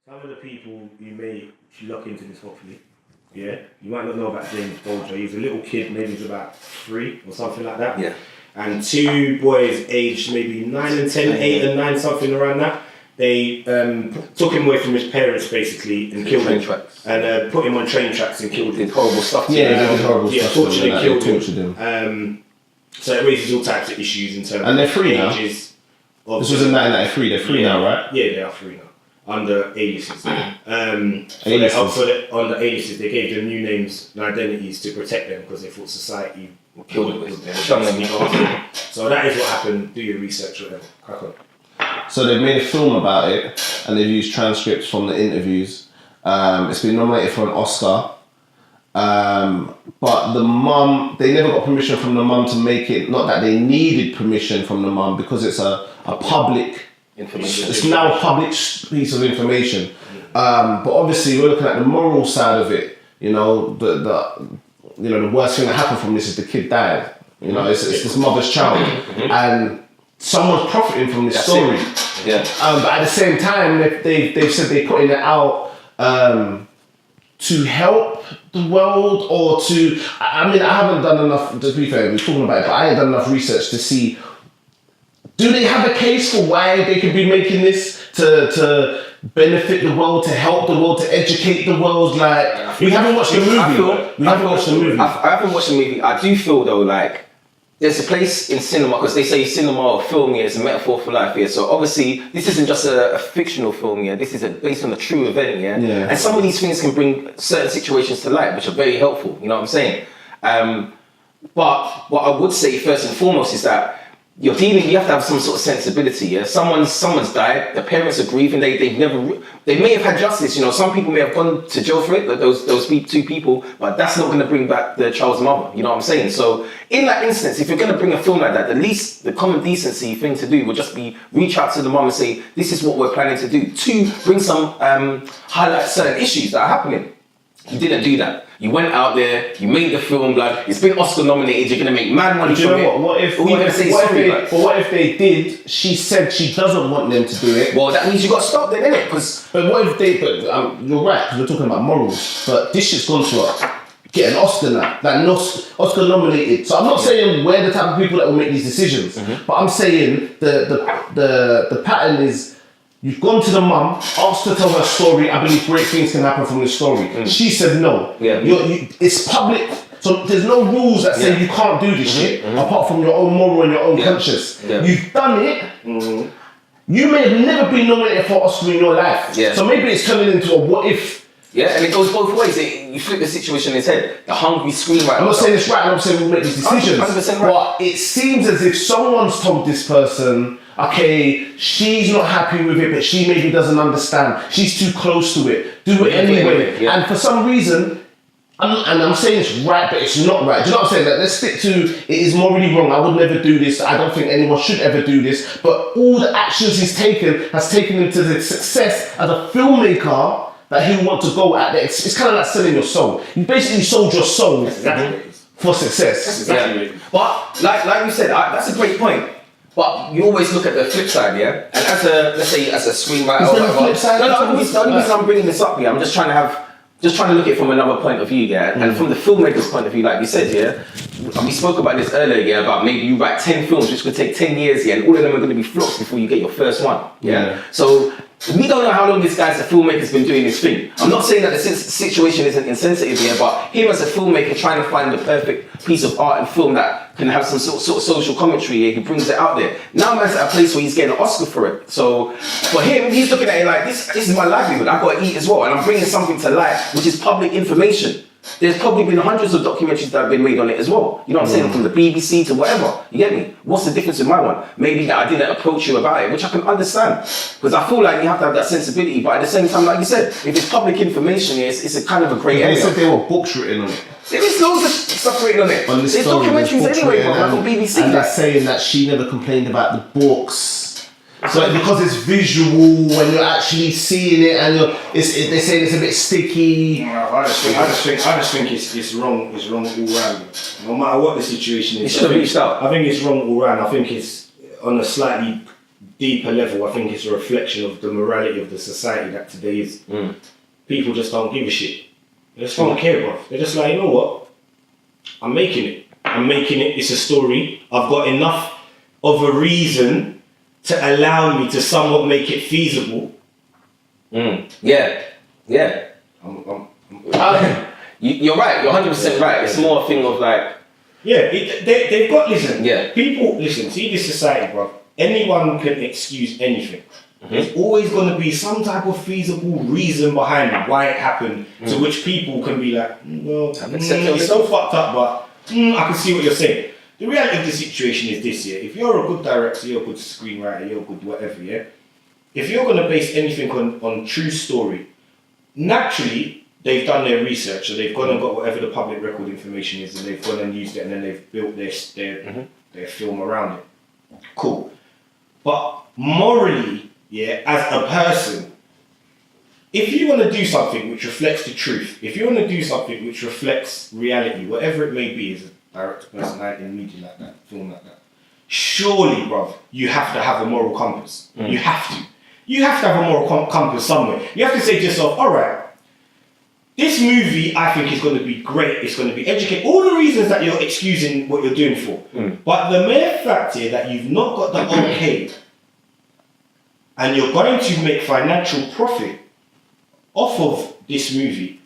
Some of the people you may look into this hopefully. Yeah, you might not know about James Bulger. He's a little kid, maybe he's about 3 or something like that. Yeah. And 2 boys aged maybe 9 and 10, 8 and 9, something around that. They took him away from his parents basically and killed him. Tracks. And put him on train tracks and killed him. Did horrible stuff to Yeah, him. they did horrible stuff. Tortured and killed him. him. So it raises all types of issues in terms And they're of free now. ages. This was in 1993. They're free now, right? Yeah, they are free now. Under aliases. On the aliases, they gave them new names and identities to protect them because they thought society would kill them. So that is what happened. Do your research on them. Crack on. So they've made a film about it, and they've used transcripts from the interviews. It's been nominated for an Oscar. But the mum, they never got permission from the mum to make it. Not that they needed permission from the mum because it's a public information. It's now a public piece of information. But obviously we're looking at the moral side of it. You know, the worst thing that happened from this is the kid died. You know, it's this mother's child, and someone's profiting from this story. Yeah. But at the same time, they've said they're putting it out to help the world or to. I mean, I haven't done enough. To be fair, we're talking about it, but I ain't done enough research to see. Do they have a case for why they could be making this to benefit the world, to help the world, to educate the world? Like, we haven't watched the movie. I haven't watched the movie. I do feel though like there's a place in cinema, because they say cinema or film here is a metaphor for life here. So obviously this isn't just a fictional film here. This is based on a true event here. Yeah. And some of these things can bring certain situations to light, which are very helpful. You know what I'm saying? But what I would say first and foremost is that you have to have some sort of sensibility. Yeah, someone's died. The parents are grieving. They may have had justice. You know, some people may have gone to jail for it. Those 2 people, but that's not going to bring back the child's mother. You know what I'm saying? So in that instance, if you're going to bring a film like that, the least the common decency thing to do would just be reach out to the mom and say, this is what we're planning to do. 2, bring some highlight certain issues that are happening. You didn't do that. You went out there, you made the film, blood. It's been Oscar nominated. You're gonna make mad money from it. What if they did? She said she doesn't want them to do it. Well, that means you got to stop then, innit? But what if they? But you're right, because we're talking about morals. But this shit's gone to get an Oscar now, like Oscar nominated. So I'm not saying we're the type of people that will make these decisions, but I'm saying the pattern is. You've gone to the mum, asked her to tell her story. I believe great things can happen from this story. She said no. Yeah. It's public, so there's no rules that say you can't do this shit apart from your own moral and your own conscience. Yeah. You've done it. You may have never been nominated for Oscar in your life. Yeah. So maybe it's turning into a what if. Yeah, and it goes both ways. You flip the situation in his head. The hungry screamwriter. I'm not saying it's right. I'm not saying we'll make these decisions. 100% right. But it seems as if someone's told this person, okay, she's not happy with it, but she maybe doesn't understand. She's too close to it. Do it anyway. Yeah. And for some reason, I'm saying it's right, but it's not right. Do you know what I'm saying? Like, let's stick to it is morally wrong. I would never do this. I don't think anyone should ever do this. But all the actions he's taken has taken him to the success as a filmmaker that he want to go at. It's kind of like selling your soul. You basically sold your soul for success. That's exactly it. But like you said, that's a great point. But you always look at the flip side, yeah? And as a screenwriter... Is there a flip side? No, the only reason I'm bringing this up here, I'm just trying to look at it from another point of view, yeah? And from the filmmaker's point of view, like you said, yeah? And we spoke about this earlier, yeah? About maybe you write 10 films, which could take 10 years, yeah? And all of them are going to be flops before you get your first one, yeah? So... we don't know how long this guy's a filmmaker's been doing his thing. I'm not saying that the situation isn't insensitive here, but him as a filmmaker trying to find the perfect piece of art and film that can have some sort of social commentary here, he brings it out there. Now man's at a place where he's getting an Oscar for it. So for him, he's looking at it like, this is my livelihood, I've got to eat as well, and I'm bringing something to light, which is public information. There's probably been hundreds of documentaries that have been made on it as well. You know what I'm saying? From the BBC to whatever. You get me? What's the difference with my one? Maybe that I didn't approach you about it, which I can understand. Because I feel like you have to have that sensibility. But at the same time, like you said, if it's public information, it's a kind of a grey area. They said there were books written on it. There is loads of stuff written on it. There's documentaries anyway, bro, like on BBC. And they're saying that she never complained about the books. So because it's visual, when you're actually seeing it, and they're saying it's a bit sticky. I just think it's wrong. It's wrong all round. No matter what the situation is, It should have reached out. I think it's wrong all round. I think it's on a slightly deeper level, I think it's a reflection of the morality of the society that today is. People just don't give a shit. They just don't care, bro. They're just like, you know what? I'm making it. It's a story. I've got enough of a reason to allow me to somewhat make it feasible. Yeah. You're right. You're 100% right. It's more a thing of like. Yeah, they've got, listen. Yeah. People, listen, see this society, bro. Anyone can excuse anything. There's always going to be some type of feasible reason behind it, why it happened, to which people can be like, well, it's so fucked up, but I can see what you're saying. The reality of the situation is this, yeah. If you're a good director, you're a good screenwriter, you're a good whatever, yeah. If you're going to base anything on true story, naturally, they've done their research, so they've gone and got whatever the public record information is, and they've gone and used it, and then they've built their film around it. Cool. But morally, yeah, as a person, if you want to do something which reflects the truth, if you want to do something which reflects reality, whatever it may be, as a director, personality, in media like that, film like that, surely, bruv, you have to have a moral compass. You have to. You have to have a moral compass somewhere. You have to say to yourself, all right, this movie I think is going to be great, it's going to be educated, all the reasons that you're excusing what you're doing for. But the mere fact here that you've not got the okay, and you're going to make financial profit off of this movie,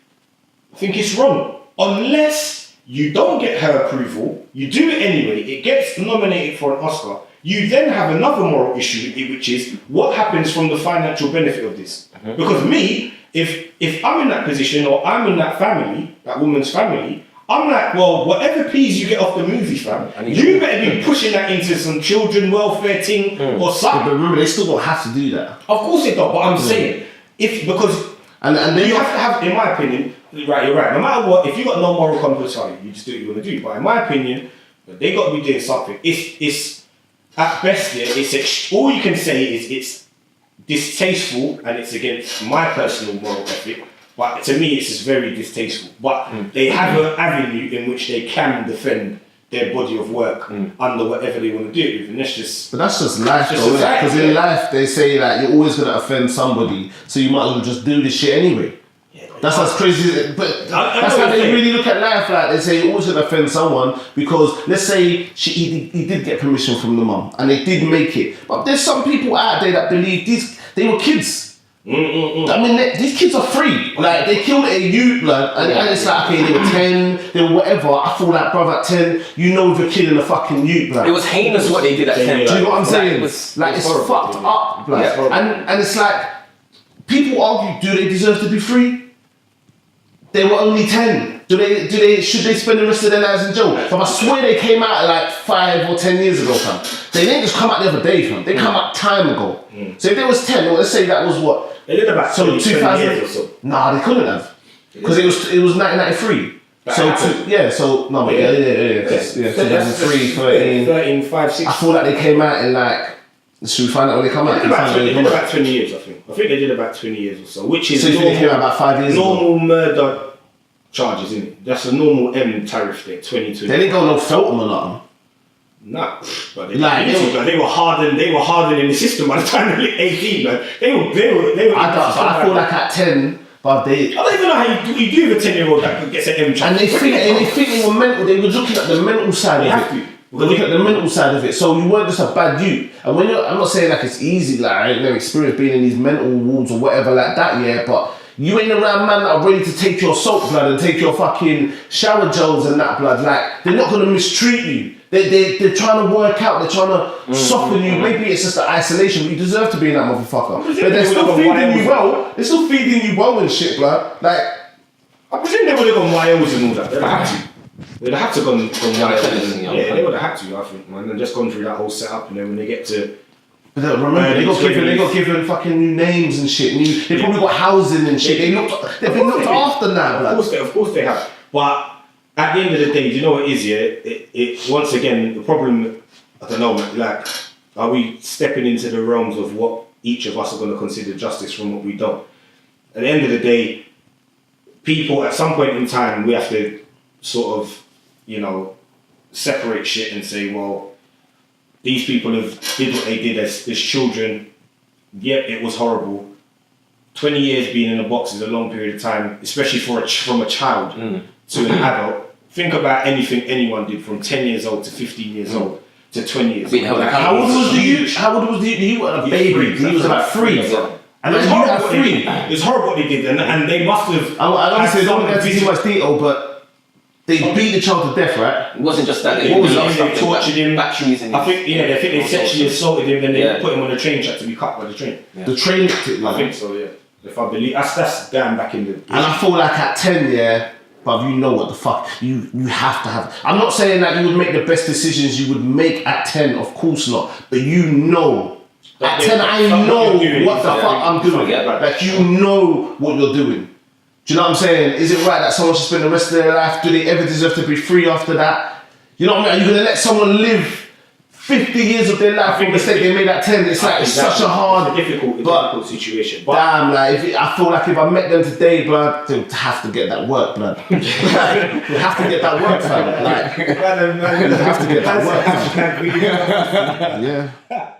I think it's wrong. Unless you don't get her approval, you do it anyway, it gets nominated for an Oscar, you then have another moral issue, which is what happens from the financial benefit of this. Because me, if I'm in that position, or I'm in that family, that woman's family, I'm like, well, whatever peas you get off the movie, fam, you better be pushing that into some children welfare thing or something. But remember, they still don't have to do that. Of course they don't, but I'm saying, because you have to have, in my opinion, right, you're right, no matter what, if you got no moral compass, you just do what you want to do. But in my opinion, they got to be doing something. It's at best, yeah, all you can say is it's distasteful and it's against my personal moral ethic. But to me, it's just very distasteful. But they have an avenue in which they can defend their body of work under whatever they want to do it with. And that's just... But that's just life, though, because in life, they say like you're always going to offend somebody, so you might as well just do this shit anyway. That's as crazy, but that's how they really look at life. Like they say, you always gonna offend someone because let's say he did get permission from the mum and they did make it. But there's some people out there that believe they were kids. I mean, these kids are free. Like they killed a youth, blood, and it's like okay, they were 10, they were whatever. I feel like, brother, at 10, you know, if you're killing a fucking youth, blood. It was heinous what they did at 10. Do you know what I'm saying? It's horrible, fucked up, blood. And it's like people argue, do they deserve to be free? They were only 10. Should they spend the rest of their lives in jail? But I swear they came out like 5 or 10 years ago, fam. They didn't just come out the other day, fam. They come out time ago. So if they was 10, well, let's say that was what? They did about 20 years or so. Nah, they couldn't have. Because it was 1993. So 2003, 13, 5, 6. I feel like they came out in like, should we find out when they come out? They did about 20 years, I think. I think they did about 20 years or so, which is so normal, they came out about 5 years normal ago? Murder charges, isn't it? That's a normal M tariff there, 2020. They didn't go no Feltham or nothing. Nah, but they were hardened in the system by the time they were 18, man. They were I feel like at 10, but they... I don't even know how you do with a 10-year-old that gets an M charge. And they think they were mental, they were looking at the mental side of it. They look at the mental side of it, so you weren't just a bad youth. And when I'm not saying like it's easy, like I ain't no experience being in these mental wards or whatever like that, yeah, but you ain't around man that are ready to take your salt blood and take your fucking shower gels and that blood. Like, they're not gonna mistreat you. They're trying to work out, they're trying to soften you. Maybe it's just the isolation, but you deserve to be in that motherfucker. But they're still feeding you well. They're still feeding you well and shit, blood. Like, I presume they would have gone YOs and all that. They'd have had to. They'd have had to gone YOs. Yeah, they would have had to, I think, man, and just gone through that whole setup, and then when they get to... But remember, they got given fucking new names and shit. They probably got housing and shit. They've been looked after now, blood. Of course they have. But at the end of the day, do you know what it is, yeah? It once again, the problem, I don't know, like, are we stepping into the realms of what each of us are going to consider justice from what we don't? At the end of the day, people, at some point in time, we have to sort of, you know, separate shit and say, well, these people have did what they did as children. Yeah, it was horrible. 20 years being in a box is a long period of time, especially from a child to an adult. Think about anything anyone did from 10 years old to 15 years old to 20 years old. How old was you? How old was you? You were a baby. He was about 3. And then you had 3. It's horrible what they did, and they must have. I don't want to go into too much detail, but they beat the child to death, right? It wasn't just that. They tortured him. Batteries and I think they sexually assaulted him, then they put him on the train track to be cut by the train. Yeah. The train nicked it, like. I think so, yeah. If I believe that's damn back in the. And I feel like at 10, but you know what the fuck you have to have. I'm not saying that you would make the best decisions you would make at 10, of course not. But you know, at 10, I know what the fuck I'm doing. Like you know what you're doing. Do you know what I'm saying? Is it right that someone should spend the rest of their life? Do they ever deserve to be free after that? You know what I mean? Are you gonna let someone live 50 years of their life for the mistake they made at 10? It's like it's such a hard, difficult situation. But damn, like I feel like if I met them today, blood, to have to get that work, blood. You have to get that work, fam. Like, you have to get that work, fam. Yeah.